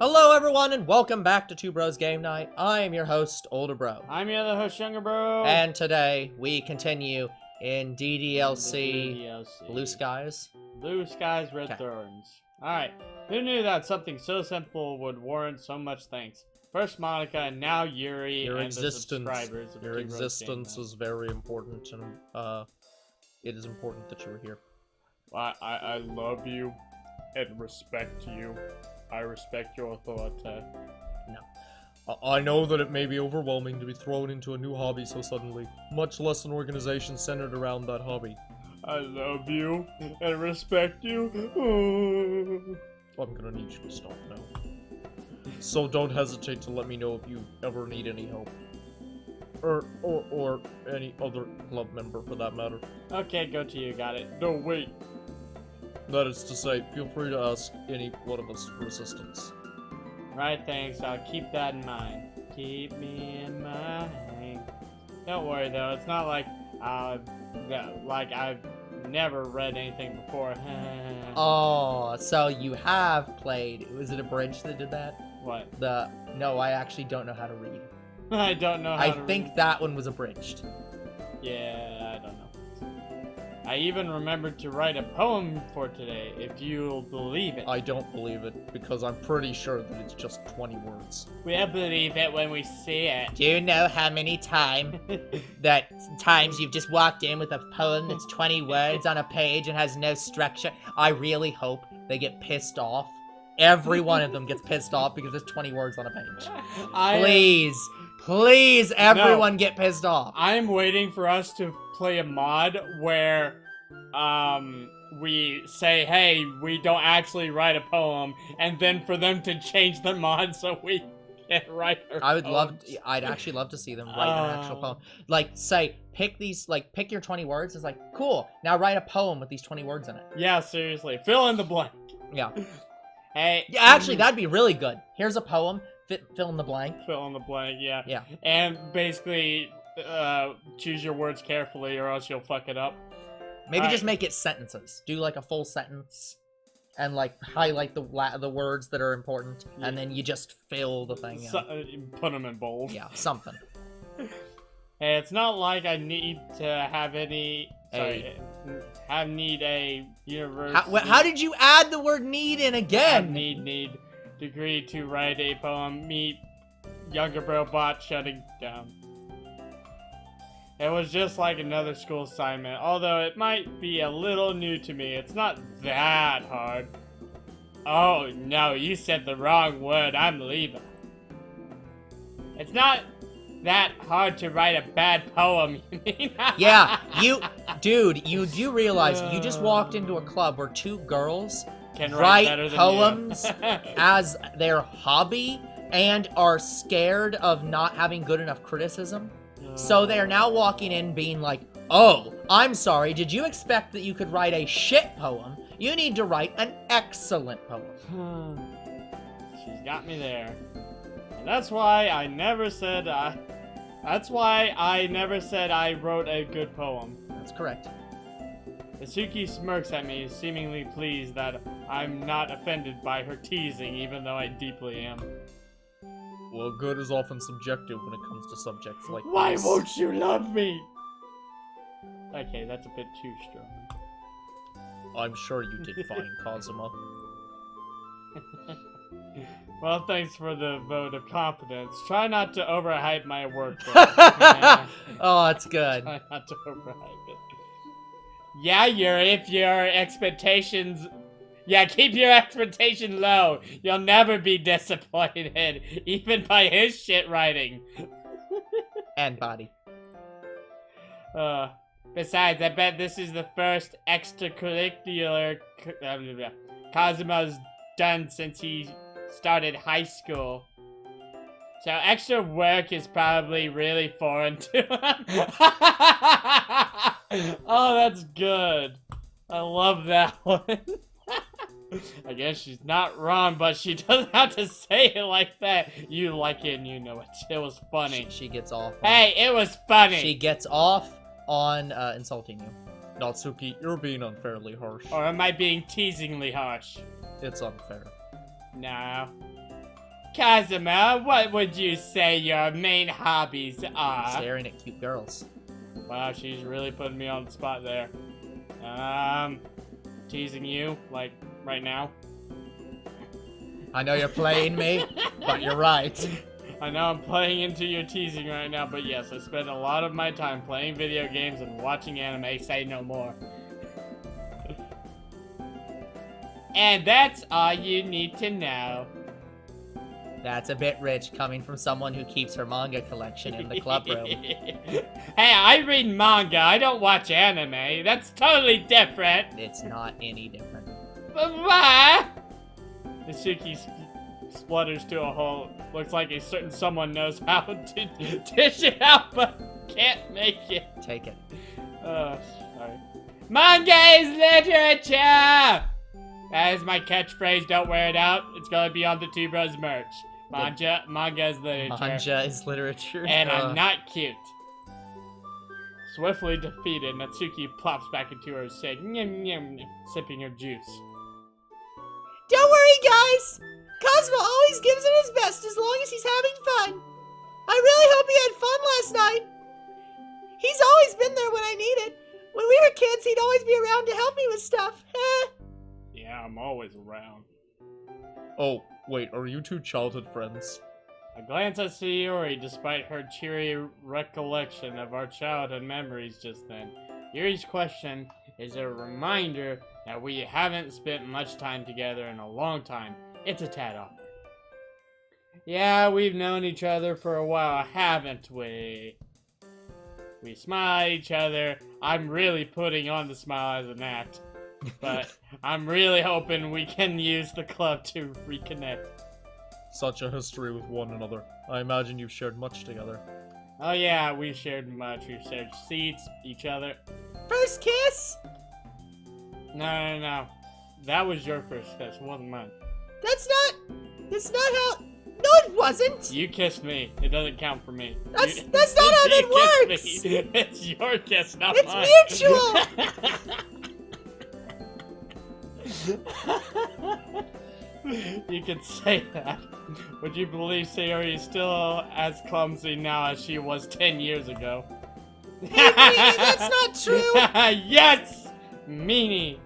Hello everyone and welcome back to Two Bros Game Night. I am your host, Older Bro. I'm your other host, Younger Bro. And today we continue in DDLC Blue Skies. Blue Skies, Red Thorns. Alright, who knew that something so simple would warrant so much thanks? First Monica, and now Yuri, and the subscribers of Your existence is very important, and it is important that you were here. I love you and respect you. I respect your authority. No. I know that it may be overwhelming to be thrown into a new hobby so suddenly, much less an organization centered around that hobby. I love you and respect you. I'm gonna need you to stop now. So don't hesitate to let me know if you ever need any help. Or any other club member for that matter. Okay, go to you, got it. No, wait. That is to say, feel free to ask any one of us for assistance. Right, thanks. I'll keep that in mind. Keep me in mind. Don't worry though, it's not like I've never read anything before. Oh, so you have played. Was it a bridge that did that? What? No, I actually don't know how to read. I don't know how to read. I think that one was abridged. Yeah, I don't know. I even remembered to write a poem for today, if you'll believe it. I don't believe it, because I'm pretty sure that it's just 20 words. We'll believe it when we see it. Do you know how many times you've just walked in with a poem that's 20 words on a page and has no structure? I really hope they get pissed off. Every one of them gets pissed off because there's 20 words on a page. Please, everyone get pissed off. I'm waiting for us to play a mod where we say, hey, we don't actually write a poem, and then for them to change the mod so we can write our I'd actually love to see them write an actual poem. Like, say, pick your 20 words. It's like, cool, now write a poem with these 20 words in it. Yeah, seriously. Fill in the blank. Yeah. Hey. Yeah, actually, that'd be really good. Here's a poem. Fill in the blank. Fill in the blank, yeah. Yeah. And basically, choose your words carefully or else you'll fuck it up. Maybe just make it sentences. Do like a full sentence, and like highlight the words that are important, and then you just fill the thing in. Put them in bold. Yeah, something. Hey, it's not like I need to have any. Need a university. How did you add the word need in again? Need degree to write a poem. Meet Younger Bro bot shutting down. It was just like another school assignment, although it might be a little new to me. It's not that hard. Oh no, you said the wrong word. I'm leaving. It's not that hard to write a bad poem, you mean? Yeah, you do realize you just walked into a club where two girls can write better than poems as their hobby and are scared of not having good enough criticism. So they are now walking in being like, oh, I'm sorry, did you expect that you could write a shit poem? You need to write an excellent poem. She's got me there. And that's why I never said I wrote a good poem. That's correct. Natsuki smirks at me, seemingly pleased that I'm not offended by her teasing, even though I deeply am. Well, good is often subjective when it comes to subjects like Why this. won't you love me? Okay, that's a bit too strong. I'm sure you did fine, Kazuma. Well, thanks for the vote of confidence. Try not to overhype my work. Oh, that's good. Try not to overhype it. Yeah, if your expectations... Yeah, keep your expectation low. You'll never be disappointed, even by his shit writing. And body. Besides, I bet this is the first extracurricular Kazuma's done since he started high school. So extra work is probably really foreign to him. Oh, that's good. I love that one. I guess she's not wrong, but she doesn't have to say it like that. You like it and you know it. It was funny. She gets off. Hey, it was funny. She gets off on insulting you. Natsuki, you're being unfairly harsh. Or am I being teasingly harsh? It's unfair. No. Kazuma, what would you say your main hobbies are? Staring at cute girls. Wow, she's really putting me on the spot there. Teasing you, like, right now. I know you're playing me, but you're right. I know I'm playing into your teasing right now, but yes, I spend a lot of my time playing video games and watching anime, say no more. And that's all you need to know. That's a bit rich coming from someone who keeps her manga collection in the club room. Hey, I read manga, I don't watch anime. That's totally different. It's not any different. What? Natsuki splutters to a halt. Looks like a certain someone knows how to dish it out, but can't make it. Take it. Oh, sorry. Manga is literature! That is my catchphrase, don't wear it out. It's gonna be on the Two Bros merch. Manga is literature. Manga is literature. And I'm not cute. Swiftly defeated, Natsuki plops back into her sink, sipping her juice. Don't worry, guys! Cosmo always gives it his best as long as he's having fun. I really hope he had fun last night. He's always been there when I need it. When we were kids, he'd always be around to help me with stuff. Yeah, I'm always around. Oh, wait, are you two childhood friends? I glance at Sayori despite her cheery recollection of our childhood memories just then. Yuri's question is a reminder that we haven't spent much time together in a long time. It's a tad awkward. Yeah, we've known each other for a while, haven't we? We smile at each other. I'm really putting on the smile as an act. But I'm really hoping we can use the club to reconnect. Such a history with one another. I imagine you've shared much together. Oh yeah, we've shared much. We've shared seats, each other. First kiss? No. That was your first kiss, it wasn't mine. That's not how... No, it wasn't! You kissed me. It doesn't count for me. That's not how that works! Kissed me. It's your kiss, not It's mine. mutual! You could say that. Would you believe Sayori is still as clumsy now as she was 10 years ago? Hey, that's not true! Yes! Meanie!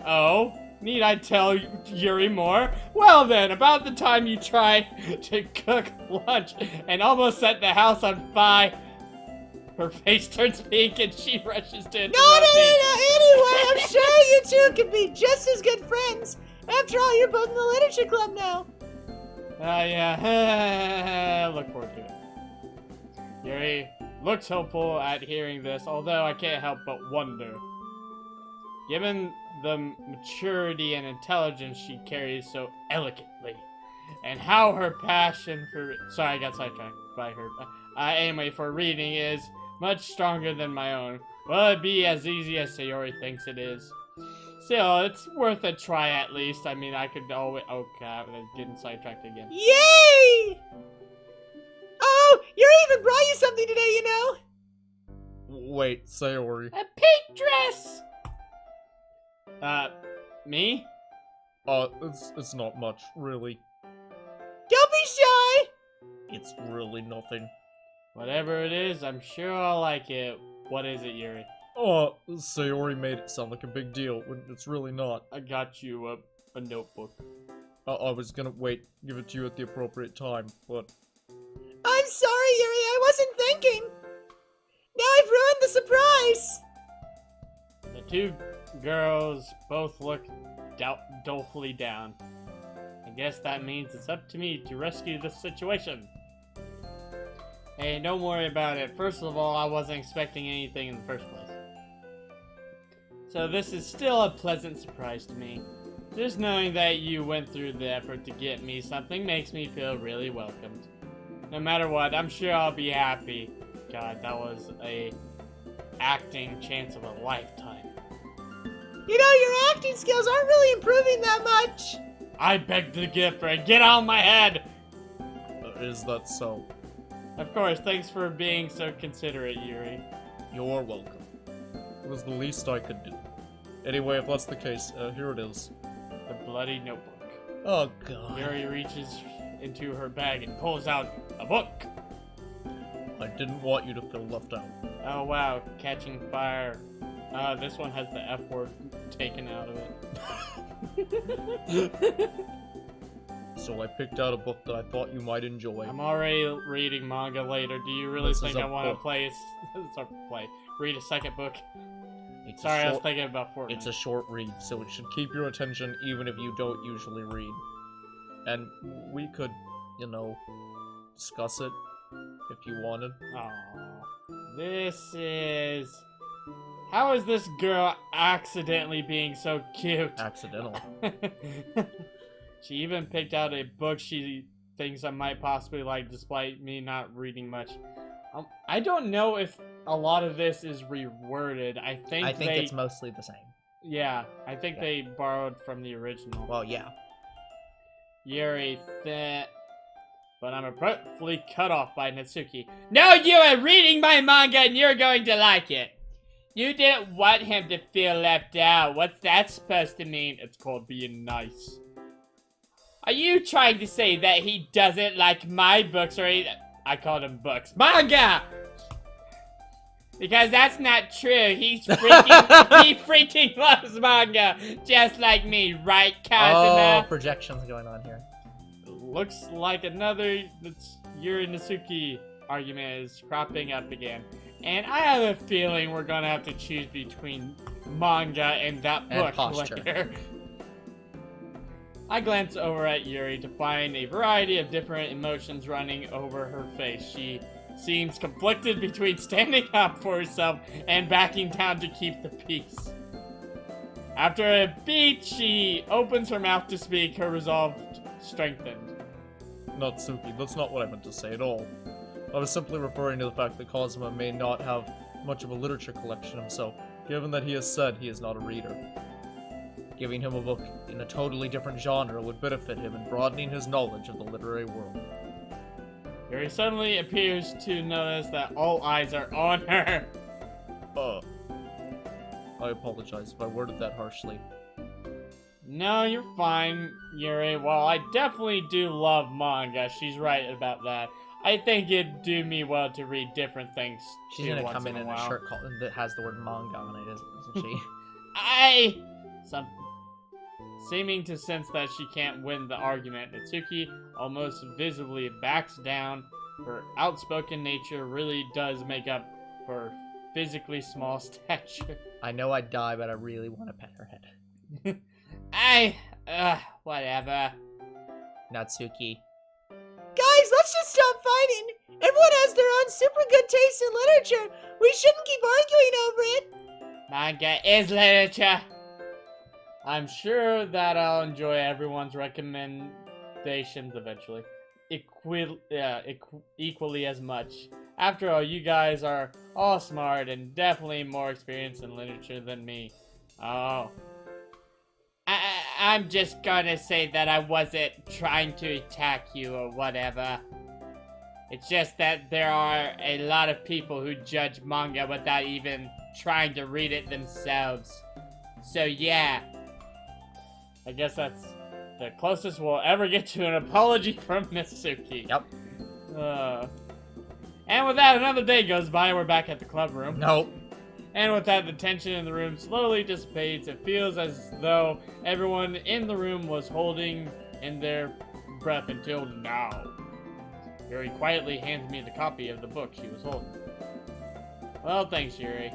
Oh? Need I tell Yuri more? Well then, about the time you tried to cook lunch and almost set the house on fire. Her face turns pink and she rushes to interrupt me. No, anyway, I'm sure you two could be just as good friends. After all, you're both in the literature club now. Yeah, look forward to it. Yuri looks hopeful at hearing this, although I can't help but wonder. Given the maturity and intelligence she carries so elegantly, and how her passion for— sorry, I got sidetracked by her. Anyway, for reading is much stronger than my own. Will it be as easy as Sayori thinks it is? Still, it's worth a try at least. I mean, I could always— oh crap, I'm getting sidetracked again. Yay! Oh, Yuri even brought you something today, you know? Wait, Sayori. A pink dress! Me? It's not much, really. Don't be shy! It's really nothing. Whatever it is, I'm sure I'll like it. What is it, Yuri? Sayori made it sound like a big deal, when it's really not. I got you a notebook. I was gonna give it to you at the appropriate time, but... I'm sorry, Yuri, I wasn't thinking. Now I've ruined the surprise. The two girls both look dolefully down. I guess that means it's up to me to rescue this situation. Hey, don't worry about it. First of all, I wasn't expecting anything in the first place. So this is still a pleasant surprise to me. Just knowing that you went through the effort to get me something makes me feel really welcomed. No matter what, I'm sure I'll be happy. God, that was a acting chance of a lifetime. You know, your acting skills aren't really improving that much. I beg to differ. Get out of my head! Is that so? Of course, thanks for being so considerate, Yuri. You're welcome. It was the least I could do. Anyway, if that's the case, here it is. The bloody notebook. Oh god. Yuri reaches into her bag and pulls out a book. I didn't want you to feel left out. Oh wow, Catching Fire. This one has the F word taken out of it. So I picked out a book that I thought you might enjoy. I'm already reading manga later. Do you really This think is a I want to book. read a second book? It's Sorry, a I was short, thinking about Fortnite. It's a short read, so it should keep your attention even if you don't usually read. And we could, you know, discuss it if you wanted. Aw, this is... How is this girl accidentally being so cute? Accidental. She even picked out a book she thinks I might possibly like, despite me not reading much. I don't know if a lot of this is reworded. I think it's mostly the same. Yeah, I think they borrowed from the original. Well, yeah. Yuri, but I'm abruptly cut off by Natsuki. No, you are reading my manga and you're going to like it. You didn't want him to feel left out. What's that supposed to mean? It's called being nice. Are you trying to say that he doesn't like my books or I called them books. Manga! Because that's not true. He freaking loves manga. Just like me, right, Kazuma? Oh, projections going on here. Looks like another Yuri Natsuki argument is cropping up again. And I have a feeling we're gonna have to choose between manga and that book later. I glance over at Yuri to find a variety of different emotions running over her face. She seems conflicted between standing up for herself and backing down to keep the peace. After a beat, she opens her mouth to speak, her resolve strengthened. Natsuki, that's not what I meant to say at all. I was simply referring to the fact that Kazuma may not have much of a literature collection himself, given that he has said he is not a reader. Giving him a book in a totally different genre would benefit him in broadening his knowledge of the literary world. Yuri suddenly appears to notice that all eyes are on her. I apologize if I worded that harshly. No, you're fine, Yuri. While I definitely do love manga, she's right about that. I think it'd do me well to read different things She's too gonna once come in a a while. shirt that has the word manga on it, isn't she? Seeming to sense that she can't win the argument, Natsuki almost visibly backs down. Her outspoken nature really does make up for her physically small stature. I know I'd die, but I really want to pet her head. Whatever. Natsuki. Guys, let's just stop fighting! Everyone has their own super good taste in literature! We shouldn't keep arguing over it! Manga is literature! I'm sure that I'll enjoy everyone's recommendations eventually. Equally as much. After all, you guys are all smart and definitely more experienced in literature than me. Oh. I'm just gonna say that I wasn't trying to attack you or whatever. It's just that there are a lot of people who judge manga without even trying to read it themselves. So yeah. I guess that's the closest we'll ever get to an apology from Natsuki. Yep. And with that, another day goes by. We're back at the club room. Nope. And with that, the tension in the room slowly dissipates. It feels as though everyone in the room was holding in their breath until now. Yuri quietly hands me the copy of the book she was holding. Well, thanks, Yuri.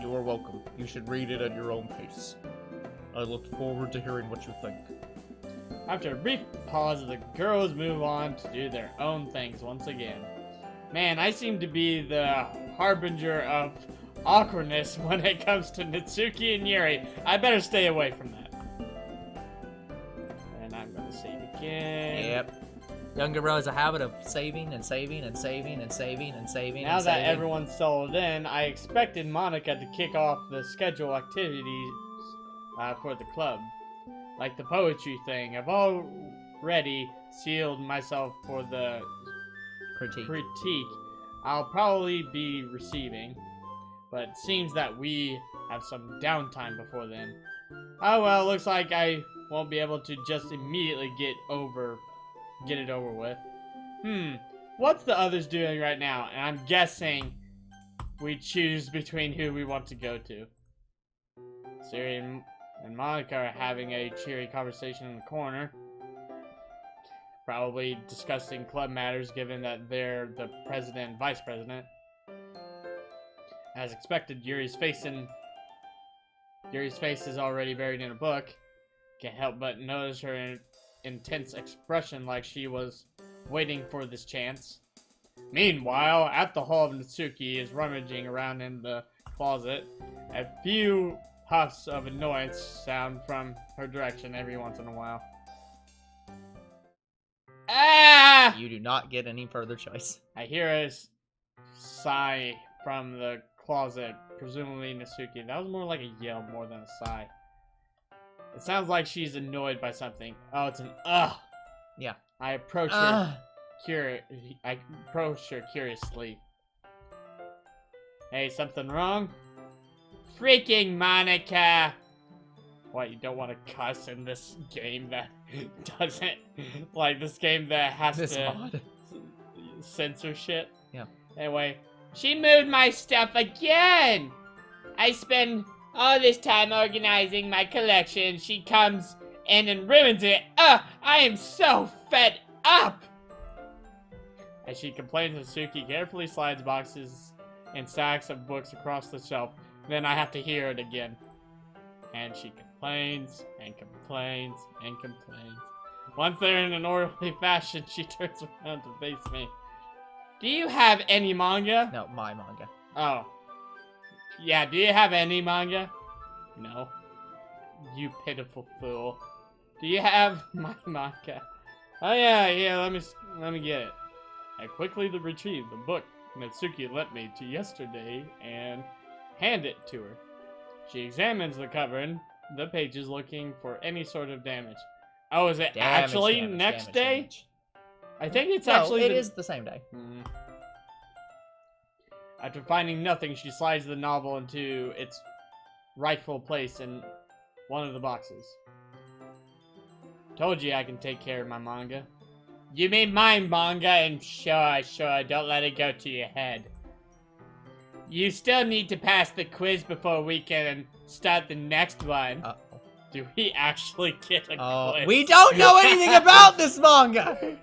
You are welcome. You should read it at your own pace. I look forward to hearing what you think. After a brief pause, the girls move on to do their own things once again. Man, I seem to be the harbinger of awkwardness when it comes to Natsuki and Yuri. I better stay away from that. And I'm gonna save again. Yep. Younger bro has a habit of saving and saving and saving and saving and saving. Now and that saving. everyone's settled in, I expected Monica to kick off the schedule activities for the club. Like the poetry thing. I've already sealed myself for the critique I'll probably be receiving. But it seems that we have some downtime before then. Oh well, looks like I won't be able to just immediately get over get it over with. What's the others doing right now? And I'm guessing we choose between who we want to go to. Siri and Monica are having a cheery conversation in the corner. Probably discussing club matters, given that they're the president and vice president. As expected, Yuri's face is already buried in a book. Can't help but notice her intense expression, like she was waiting for this chance. Meanwhile, at the hall of Natsuki is rummaging around in the closet. A few puffs of annoyance sound from her direction every once in a while. Ah! You do not get any further choice. I hear a sigh from the closet, presumably Natsuki. That was more like a yell more than a sigh. It sounds like she's annoyed by something. Oh, it's an ugh. Yeah. I approach her curiously. Hey, something wrong? Freaking Monica! What, you don't want to cuss in this game that doesn't... Like, this game that has to censor shit? Yeah. Anyway, she moved my stuff again! I spend all this time organizing my collection. She comes in and ruins it. I am so fed up! As she complains, Natsuki carefully slides boxes and stacks of books across the shelf. Then I have to hear it again. And she complains, and complains, and complains. Once they're in an orderly fashion, she turns around to face me. Do you have any manga? No, my manga. Oh. Yeah, do you have any manga? No. You pitiful fool. Do you have my manga? Oh yeah, let me get it. I quickly retrieve the book Natsuki lent me to yesterday and hand it to her. She examines the cover and the pages looking for any sort of damage. Oh, is it actually next day? I think it's actually... it is the same day. After finding nothing, she slides the novel into its rightful place in one of the boxes. Told you I can take care of my manga. You mean my manga? And sure, don't let it go to your head. You still need to pass the quiz before we can start the next one. Uh-oh. Do we actually get a quiz? We don't know anything about this manga!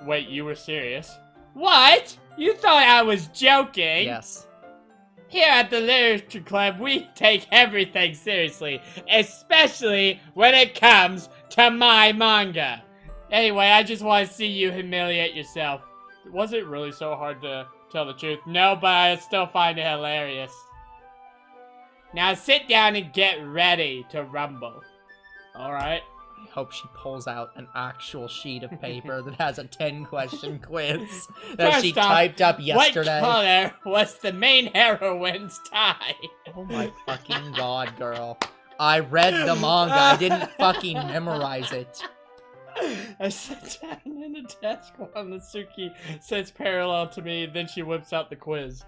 Wait, you were serious? What? You thought I was joking? Yes. Here at the Literature Club, we take everything seriously, especially when it comes to my manga. Anyway, I just want to see you humiliate yourself. Was it really so hard to tell the truth? No, but I still find it hilarious. Now sit down and get ready to rumble. Alright? I hope she pulls out an actual sheet of paper that has a 10-question quiz that First she off, typed up yesterday. What color was the main heroine's tie? Oh my fucking god, girl. I read the manga, I didn't fucking memorize it. I sit down in the desk while Natsuki sits parallel to me, then she whips out the quiz.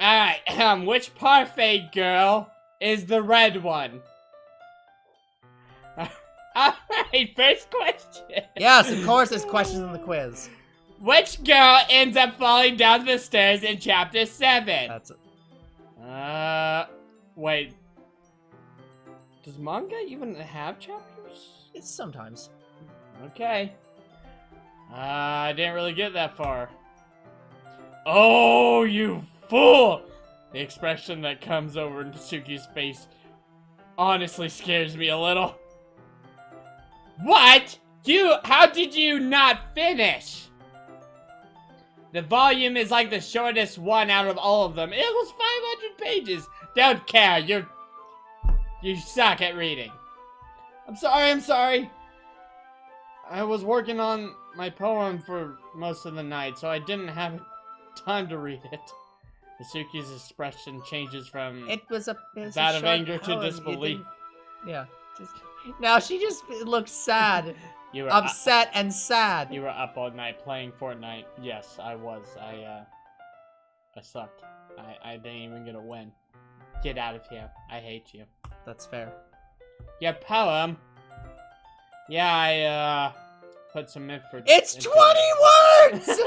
Alright, which parfait girl is the red one? Alright, first question. Yes, of course there's questions in the quiz. Which girl ends up falling down the stairs in chapter 7? That's it. Wait. Does manga even have chapters? It's sometimes. Okay. I didn't really get that far. Oh, you fool! The expression that comes over Natsuki's face honestly scares me a little. What? How did you not finish? The volume is like the shortest one out of all of them. It was 500 pages. Don't care. You suck at reading. I'm sorry. I was working on my poem for most of the night, so I didn't have time to read it. Natsuki's expression changes from It was a that of short anger poem. to disbelief. Yeah. Now she just looks sad. You were upset and sad. You were up all night playing Fortnite. Yes, I was. I sucked. I didn't even get a win. Get out of here. I hate you. That's fair. Your poem? Yeah, put some effort. It's into 20 it. words!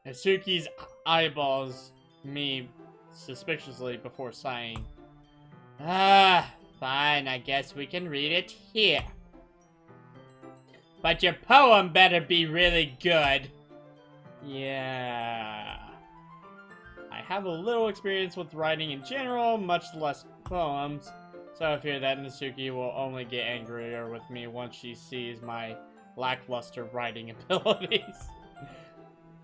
Natsuki's eyeballs me suspiciously before sighing. Ah, fine, I guess we can read it here. But your poem better be really good. Yeah. I have a little experience with writing in general, much less poems, so I fear that Natsuki will only get angrier with me once she sees my lackluster writing abilities.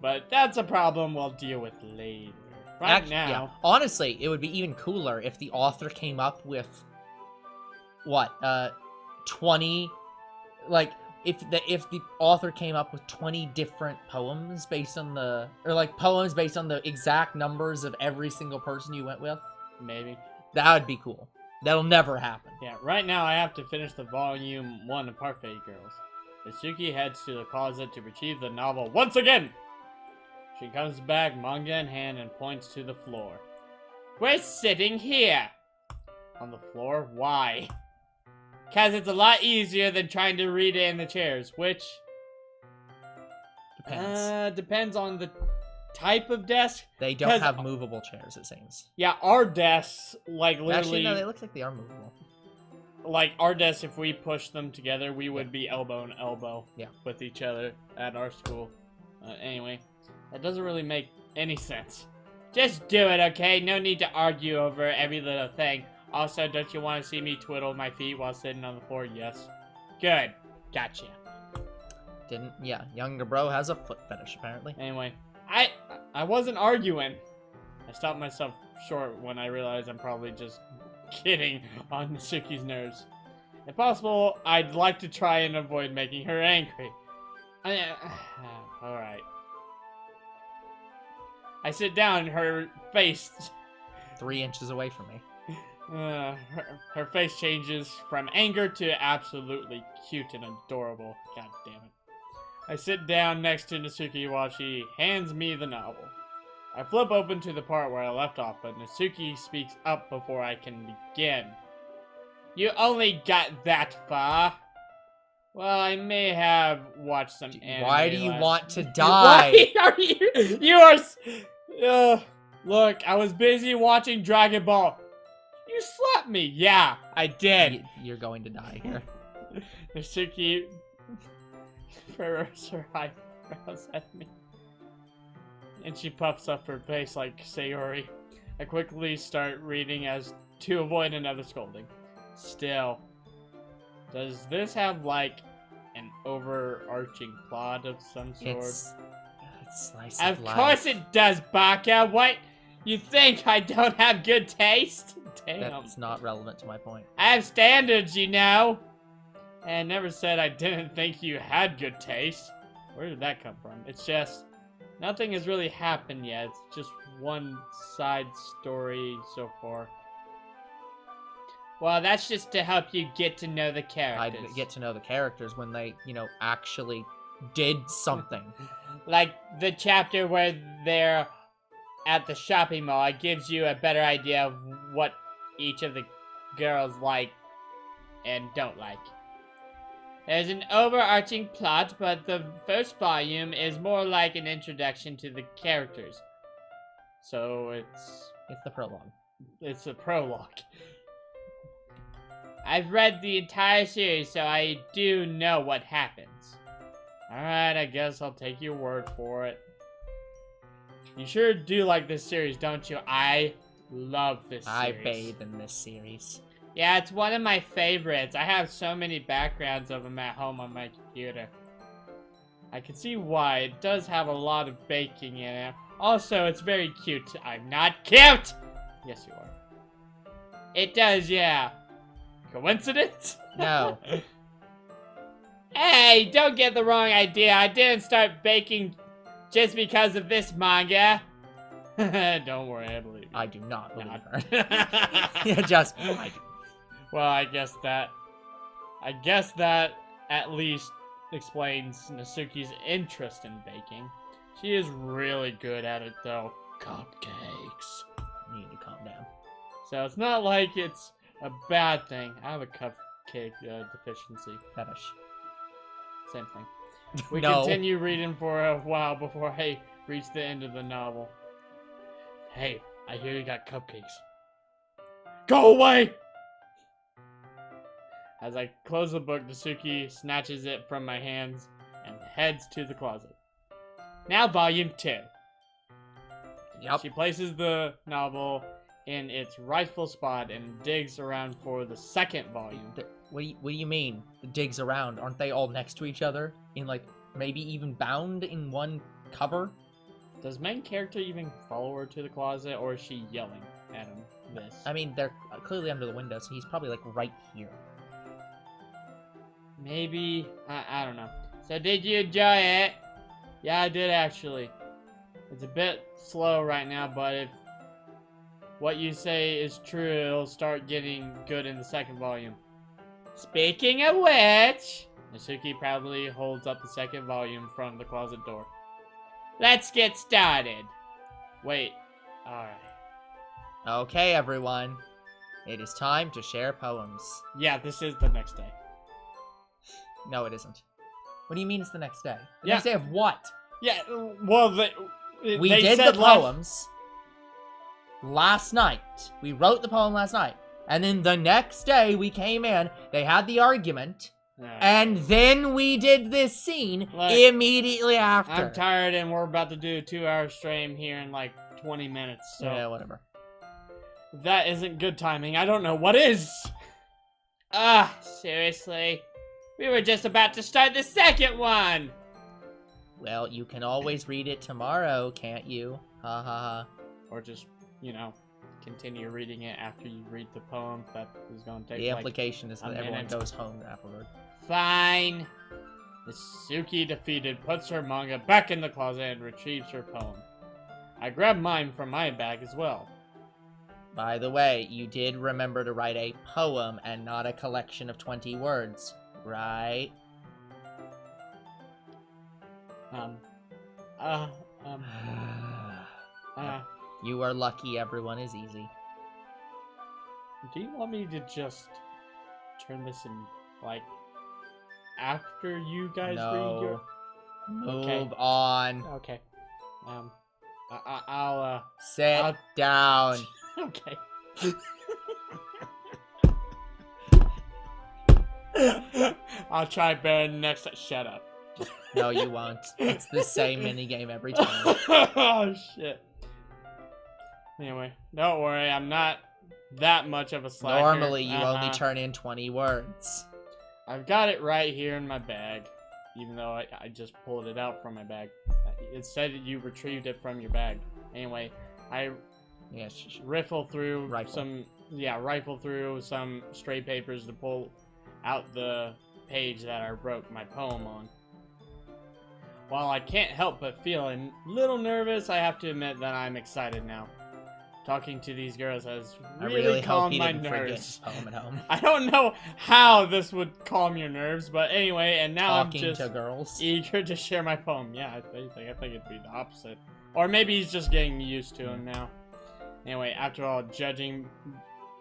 But that's a problem we'll deal with later. Right now. Yeah. Honestly, it would be even cooler if the author came up with, what, 20, like, if the author came up with 20 different poems based on the, or like poems based on the exact numbers of every single person you went with. Maybe. That would be cool. That'll never happen. Yeah, right now I have to finish the volume 1 of Parfait Girls. Natsuki heads to the closet to retrieve the novel once again! She comes back, manga in hand, and points to the floor. We're sitting here! On the floor? Why? Because it's a lot easier than trying to read it in the chairs, which... Depends. Depends on the type of desk. They don't have movable chairs, it seems. Yeah, our desks, like, literally... Actually, no, they look like they are movable. Like, our desks, if we push them together, we would be elbow and elbow with each other at our school. Anyway, that doesn't really make any sense. Just do it, okay? No need to argue over every little thing. Also, don't you want to see me twiddle my feet while sitting on the floor? Yes. Good. Gotcha. Yeah, younger bro has a foot fetish, apparently. Anyway, I wasn't arguing. I stopped myself short when I realized I'm probably just kidding on Natsuki's nerves. If possible, I'd like to try and avoid making her angry. Alright. I sit down, her face... 3 inches away from me. Her face changes from anger to absolutely cute and adorable. God damn it. I sit down next to Natsuki while she hands me the novel. I flip open to the part where I left off, but Natsuki speaks up before I can begin. You only got that far? Well, I may have watched some anime. Why do you want to die? Why are you? You are. Look, I was busy watching Dragon Ball. You slapped me. Yeah, I did. You're going to die here. Natsuki furrows her eyebrows at me. And she puffs up her face like Sayori. I quickly start reading as to avoid another scolding. Still, does this have like an overarching plot of some sort? It's slice of life. Of course it does, Baka. What? You think I don't have good taste? Damn. That's not relevant to my point. I have standards, you know. And I never said I didn't think you had good taste. Where did that come from? It's just, nothing has really happened yet. It's just one side story so far. Well, that's just to help you get to know the characters. I'd get to know the characters when they, actually did something. Like the chapter where they're at the shopping mall. It gives you a better idea of what each of the girls like and don't like. There's an overarching plot, but the first volume is more like an introduction to the characters. So it's the prologue. It's a prologue. I've read the entire series, so I do know what happens. Alright, I guess I'll take your word for it. You sure do like this series, don't you? I love this series. I bathe in this series. Yeah, it's one of my favorites. I have so many backgrounds of them at home on my computer. I can see why. It does have a lot of baking in it. Also, it's very cute. I'm not cute! Yes, you are. It does, yeah. Coincidence? No. Hey, don't get the wrong idea. I didn't start baking just because of this manga. Don't worry, I believe you. I do not believe her. Yeah, I do. Well, I guess that at least explains Natsuki's interest in baking. She is really good at it, though. Cupcakes. You need to calm down. So it's not like it's a bad thing. I have a cupcake deficiency. Fetish. Same thing. We No. continue reading for a while before I reach the end of the novel. Hey, I hear you got cupcakes. Go away! As I close the book, Natsuki snatches it from my hands and heads to the closet. Now volume 2. Yep. She places the novel in its rightful spot and digs around for the second volume. What do you mean? The digs around? Aren't they all next to each other? In like, maybe even bound in one cover? Does main character even follow her to the closet, or is she yelling at him this? I mean, they're clearly under the window, so he's probably like right here. Maybe. I don't know. So did you enjoy it? Yeah, I did actually. It's a bit slow right now, but if what you say is true, it'll start getting good in the second volume. Speaking of which, Natsuki proudly holds up the second volume from the closet door. Let's get started. Wait. Alright. Okay, everyone. It is time to share poems. Yeah, this is the next day. No, it isn't. What do you mean it's the next day? The Yeah. next day of what? Yeah, well, We they did said the poems last night. We wrote the poem last night. And then the next day we came in, they had the argument, and then we did this scene Look, immediately after. I'm tired and we're about to do a 2-hour stream here in like 20 minutes, so Yeah, whatever. that isn't good timing. I don't know what is. Seriously? We were just about to start the second one! Well, you can always read it tomorrow, can't you? Ha ha ha. Or just, continue reading it after you read the poem. That is going to take The like implication is a that everyone minute. goes home afterward. Fine. Natsuki, defeated, puts her manga back in the closet and retrieves her poem. I grab mine from my bag as well. By the way, you did remember to write a poem and not a collection of 20 words, right? You are lucky everyone is easy. Do you want me to just turn this in, like, after you guys read your... Move on. Okay. I'll Sit down. Okay. I'll try better next time. Shut up. No, you won't. It's the same minigame every time. Oh, shit. Anyway, don't worry. I'm not that much of a slacker. Normally, you only turn in 20 words. I've got it right here in my bag, even though I just pulled it out from my bag. It said you retrieved it from your bag. Anyway, I rifle through some stray papers to pull out the page that I wrote my poem on. While I can't help but feel a little nervous, I have to admit that I'm excited now. Talking to these girls has really calmed my nerves. Poem at home. I don't know how this would calm your nerves, but anyway, and now I'm just to girls. eager to share my poem. Yeah, I think it'd be the opposite. Or maybe he's just getting used to him now. Anyway, after all, judging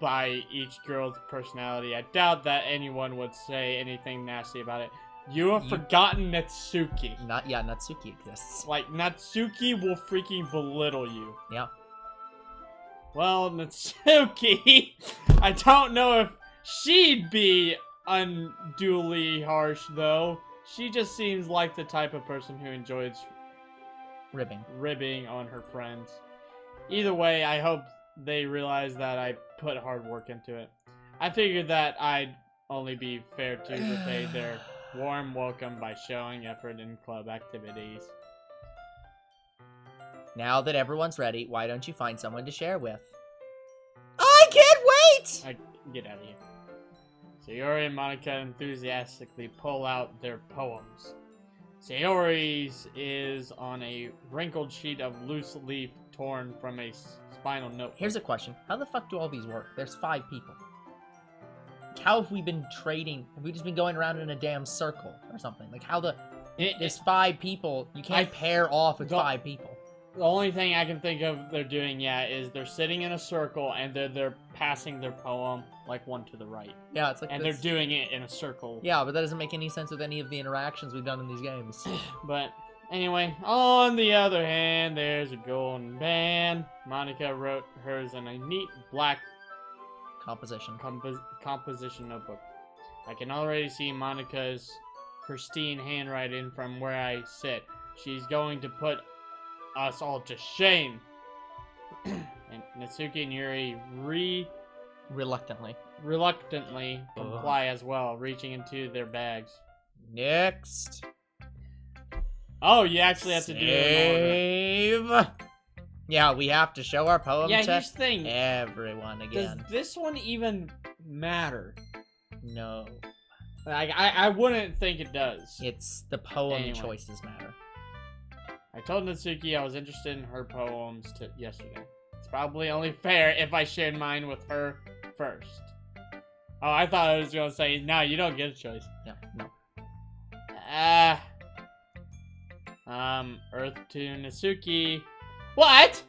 by each girl's personality, I doubt that anyone would say anything nasty about it. You have forgotten Natsuki. Natsuki exists. Like, Natsuki will freaking belittle you. Yeah. Well, Natsuki, I don't know if she'd be unduly harsh, though. She just seems like the type of person who enjoys ribbing on her friends. Either way, I hope they realize that I put hard work into it. I figured that I'd only be fair to repay their warm welcome by showing effort in club activities. Now that everyone's ready, why don't you find someone to share with? I can't wait! Get out of here. Sayori and Monica enthusiastically pull out their poems. Sayori's is on a wrinkled sheet of loose leaf torn from a spinal notebook. Here's a question. How the fuck do all these work? There's 5 people. How have we been trading? Have we just been going around in a damn circle or something? Like, how there's 5 people. You can't pair off with 5 people. The only thing I can think of they're doing, is they're sitting in a circle and they're passing their poem like one to the right. Yeah, it's like And this. they're doing it in a circle. Yeah, but that doesn't make any sense with any of the interactions we've done in these games. But anyway, on the other hand, there's a golden band. Monica wrote hers in a neat black Composition. composition notebook. I can already see Monica's pristine handwriting from where I sit. She's going to put us all to shame. And Natsuki and Yuri Reluctantly. reluctantly comply as well, reaching into their bags. Next. Oh, you actually have to do it in order. Save. Yeah, we have to show our poem Yeah, to here's the thing. everyone Does again. this one even matter? No. Like, I wouldn't think it does. It's the poem Anyway. choices matter. I told Natsuki I was interested in her poems yesterday. It's probably only fair if I shared mine with her first. Oh, I thought I was gonna say, no, you don't get a choice. Yeah, no. Earth to Natsuki. What?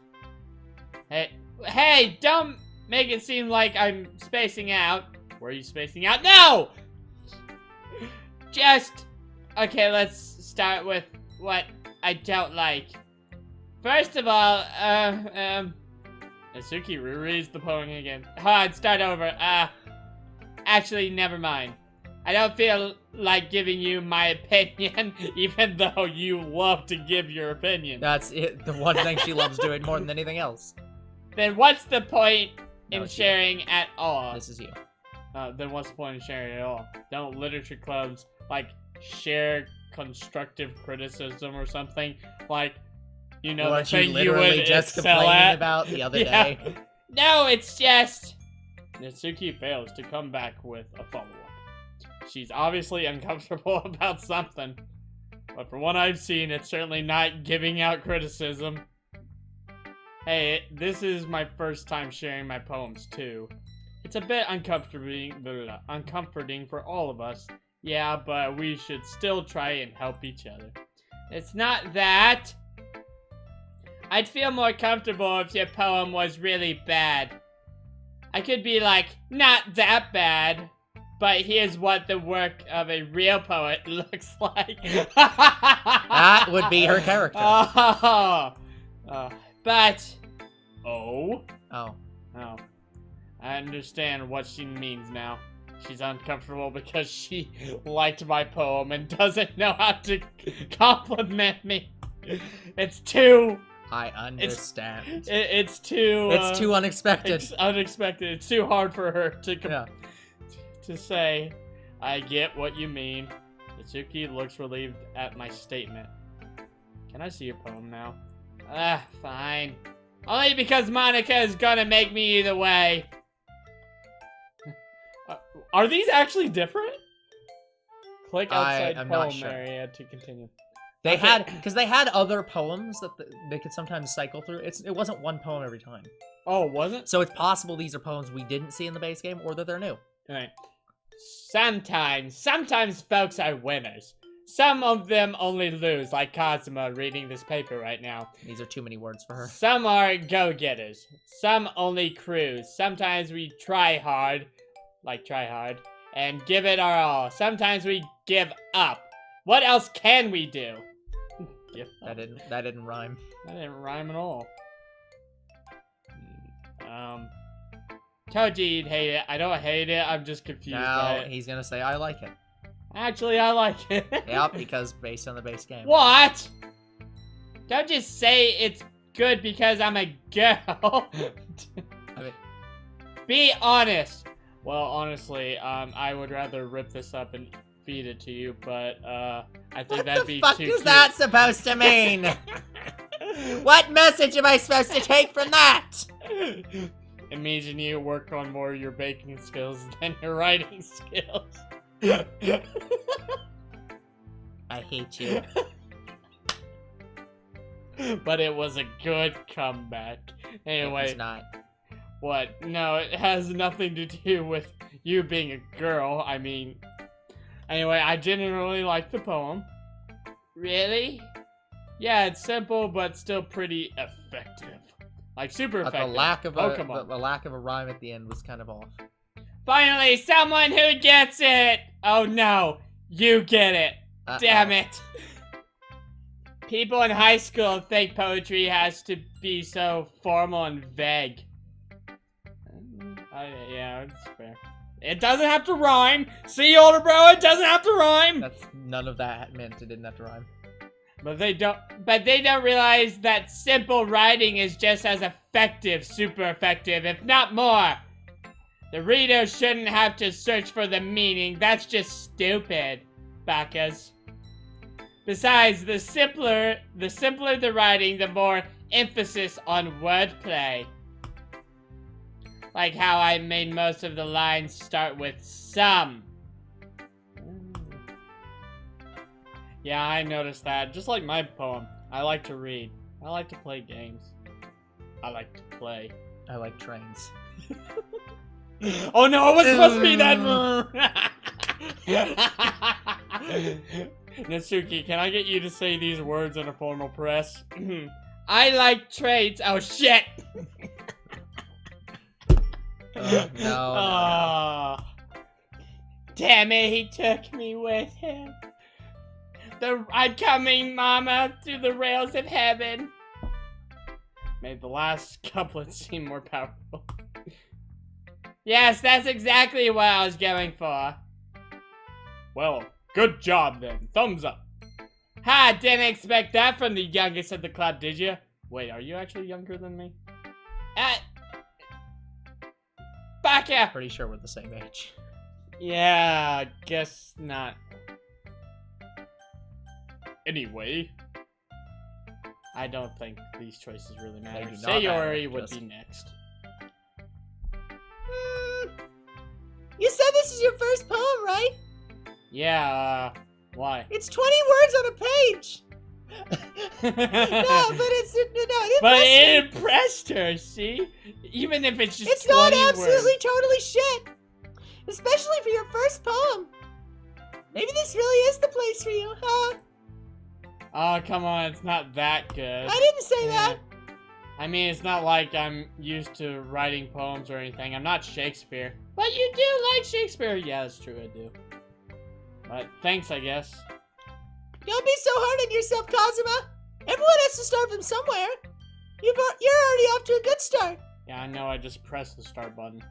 Hey, don't make it seem like I'm spacing out. Were you spacing out? No! Okay, let's start with what I don't like. First of all, Natsuki rereads the poem again. Hold on, start over. Actually, never mind. I don't feel like giving you my opinion, even though you love to give your opinion. That's it. The one thing she loves doing more than anything else. Then what's the point in No, it's you. sharing at all? This is you. Then what's the point in sharing at all? Don't literature clubs, like, share constructive criticism or something? Like, you know, Weren't the thing you literally would just excel complaining at? about the other Yeah. day? No, it's just... Natsuki fails to come back with a follow-up. She's obviously uncomfortable about something. But from what I've seen, it's certainly not giving out criticism. Hey, this is my first time sharing my poems, too. It's a bit uncomforting for all of us. Yeah, but we should still try and help each other. It's not that. I'd feel more comfortable if your poem was really bad. I could be like, not that bad, but here's what the work of a real poet looks like. That would be her character. But... Oh? Oh. Oh. I understand what she means now. She's uncomfortable because she liked my poem and doesn't know how to compliment me. It's too... I understand. It's too... It's too unexpected. It's unexpected. It's too hard for her to Yeah. to say, I get what you mean. Natsuki looks relieved at my statement. Can I see your poem now? Fine. Only because Monica is gonna make me either way. Are these actually different? Click outside I'm not poem sure. area to continue. They Okay. had, because they had other poems that they could sometimes cycle through. It wasn't one poem every time. Oh, was it? So it's possible these are poems we didn't see in the base game, or that they're new. Alright. Sometimes folks are winners. Some of them only lose, like Kazuma reading this paper right now. These are too many words for her. Some are go-getters. Some only cruise. Sometimes we try hard, and give it our all. Sometimes we give up. What else can we do? Give up. That didn't rhyme. That didn't rhyme at all. Toji'd hate it. I don't hate it. I'm just confused by Now it. he's gonna say I like it. Actually, I like it. Yep, because based on the base game. What? Don't just say it's good because I'm a girl. I mean, Be honest. Well, honestly, I would rather rip this up and feed it to you, but I think that'd be what the too fuck is cute. that supposed to mean? What message am I supposed to take from that? It means you need to work on more of your baking skills than your writing skills. I hate you. But it was a good comeback. Anyway, It's not. what? No, it has nothing to do with you being a girl. I mean, anyway, I genuinely like the poem. Really? Yeah, it's simple, but still pretty effective. Like super But effective. the lack of Pokemon. the lack of a rhyme at the end was kind of off. Finally, someone who gets it! Oh no, you get it. Damn it. People in high school think poetry has to be so formal and vague. Yeah, it's fair. It doesn't have to rhyme. See, older bro, it doesn't have to rhyme. That's none of that meant it didn't have to rhyme. But they don't realize that simple writing is just as effective, super effective, if not more. The reader shouldn't have to search for the meaning. That's just stupid, Bacchus. Besides, the simpler the writing, the more emphasis on wordplay. Like how I made most of the lines start with some. Yeah, I noticed that. Just like my poem. I like to read. I like to play games. I like to play. I like trains. Oh no, it was supposed to be that. Natsuki, can I get you to say these words in a formal press? I like trains. Oh shit! No. Damn it, he took me with him. I'm coming, mama, to the rails of heaven. Made the last couplet seem more powerful. Yes, that's exactly what I was going for. Well, good job then. Thumbs up. Ha! Didn't expect that from the youngest of the club, did you? Wait, are you actually younger than me? Back here! Pretty sure we're the same age. Yeah, guess not. Anyway, I don't think these choices really matter. They do not matter, Sayori would just- be next. You said this is your first poem, right? Yeah, why? It's 20 words on a page. No, but it But impressed me. it impressed her, see? Even if it's just It's not 20 absolutely words. totally shit. Especially for your first poem. Maybe this really is the place for you, huh? Oh, come on, it's not that good. I didn't say that. I mean, it's not like I'm used to writing poems or anything. I'm not Shakespeare. But you do like Shakespeare. Yeah, that's true, I do. But thanks, I guess. Don't be so hard on yourself, Kazuma. Everyone has to start from somewhere. You're already off to a good start. Yeah, I know, I just pressed the start button.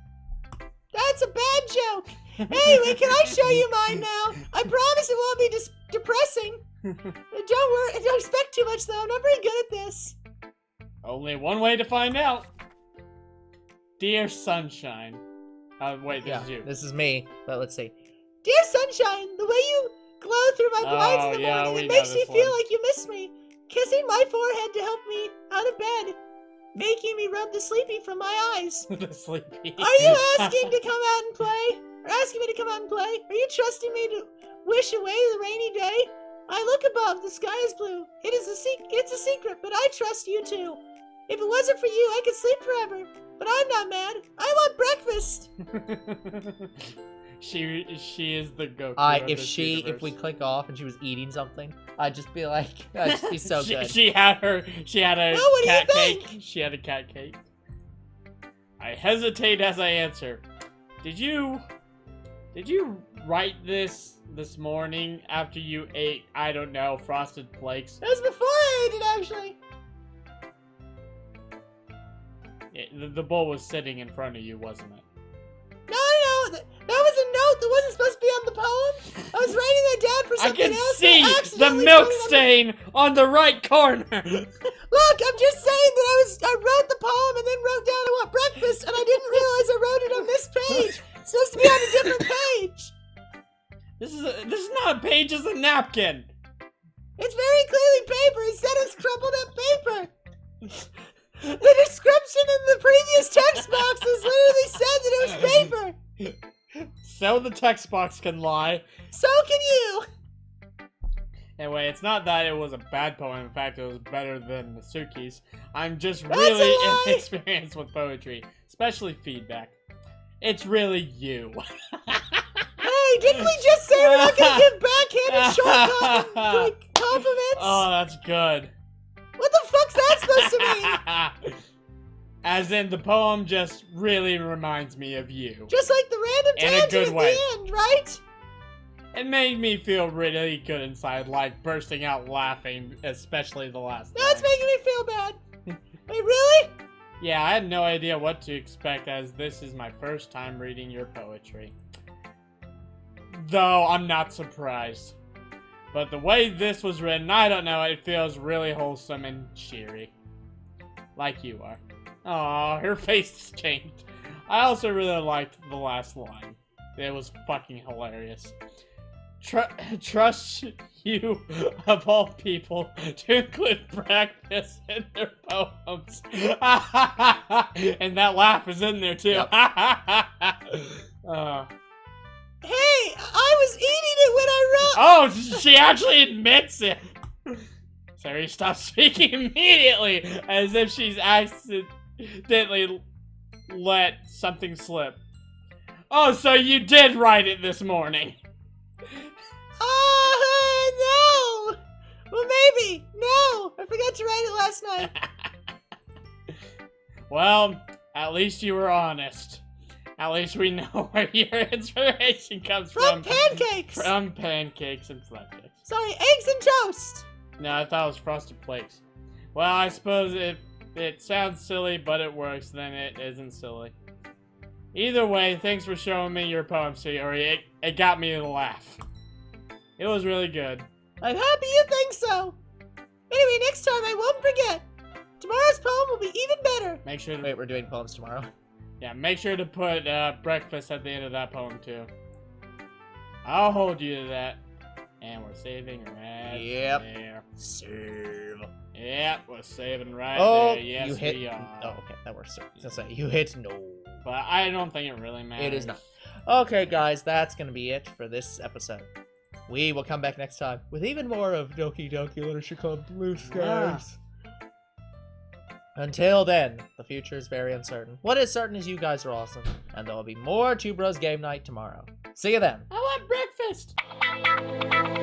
That's a bad joke. Anyway, can I show you mine now? I promise it won't be depressing. Don't worry. Don't expect too much, though. I'm not very good at this. Only one way to find out. Dear Sunshine. Wait, this is you. This is me, but let's see. Dear Sunshine, the way you glow through my blinds in the yeah, morning, we it know makes me this feel one. like you miss me. Kissing my forehead to help me out of bed. Making me rub the sleepy from my eyes. The sleepy. Are you asking to come out and play? Or asking me to come out and play? Are you trusting me to wish away the rainy day? I look above, the sky is blue. It's a secret, but I trust you too. If it wasn't for you, I could sleep forever. But I'm not mad. I want breakfast. She is the Goku. of If this we universe. click off and she was eating something, I'd just be like, that'd just be so good. She had a Well, what do you cat think? cake. She had a cat cake. I hesitate as I answer. Did you write this morning after you ate, I don't know, Frosted Flakes? That was before I ate it, actually. The bowl was sitting in front of you, wasn't it? No. That was a note that wasn't supposed to be on the poem. I was writing that down for I something can else. see and I the accidentally milk put it on stain on the right corner. Look, I'm just saying that I wrote the poem and then wrote down I want breakfast, and I didn't realize I wrote it on this page. It's supposed to be on a different page. This is not a page, it's a napkin. It's very clearly paper. It said it's crumpled up paper. The description in the previous text boxes literally said that it was paper. So the text box can lie. So can you. Anyway, it's not that it was a bad poem. In fact, it was better than Natsuki's. I'm just That's really a lie. inexperienced with poetry, especially feedback. It's really you. Hey, didn't we just say we're not gonna give backhanded short compliments? Oh, that's good. What the fuck's that supposed to mean? As in, the poem just really reminds me of you. Just like the random In a tangent good at way. the end, right? It made me feel really good inside, like bursting out laughing, especially the last Now it's line. making me feel bad. Wait, really? Yeah, I had no idea what to expect, as this is my first time reading your poetry. Though, I'm not surprised. But the way this was written, I don't know, it feels really wholesome and cheery. Like you are. Aw, her face has changed. I also really liked the last line. It was fucking hilarious. Trust you, of all people, to include breakfast in their poems. And that laugh is in there, too. Yep. Hey, I was eating it when I wrote. Oh, she actually admits it. Sorry, stop speaking immediately, as if she's accidentally let something slip. Oh, so you did write it this morning. Oh, no. Well, maybe. No, I forgot to write it last night. Well, at least you were honest. At least we know where your inspiration comes From pancakes. From pancakes and flapjacks. Sorry, eggs and toast. No, I thought it was Frosted Flakes. Well, I suppose if it sounds silly, but it works, then it isn't silly. Either way, thanks for showing me your poem, Sayori. It got me to laugh. It was really good. I'm happy you think so. Anyway, next time I won't forget. Tomorrow's poem will be even better. Make sure to Wait, we're doing poems tomorrow. Yeah, make sure to put breakfast at the end of that poem too. I'll hold you to that. And we're saving right Yep. there. Save. Yep, we're saving right Oh, there. Yes, you hit. we are. Oh, okay, that works. So you hit no. But I don't think it really matters. It is not. Okay, guys, that's gonna be it for this episode. We will come back next time with even more of Doki Doki Literature Club Blue Skies. Until then, the future is very uncertain. What is certain is you guys are awesome, and there will be more Two Bros Game Night tomorrow. See you then. I want breakfast!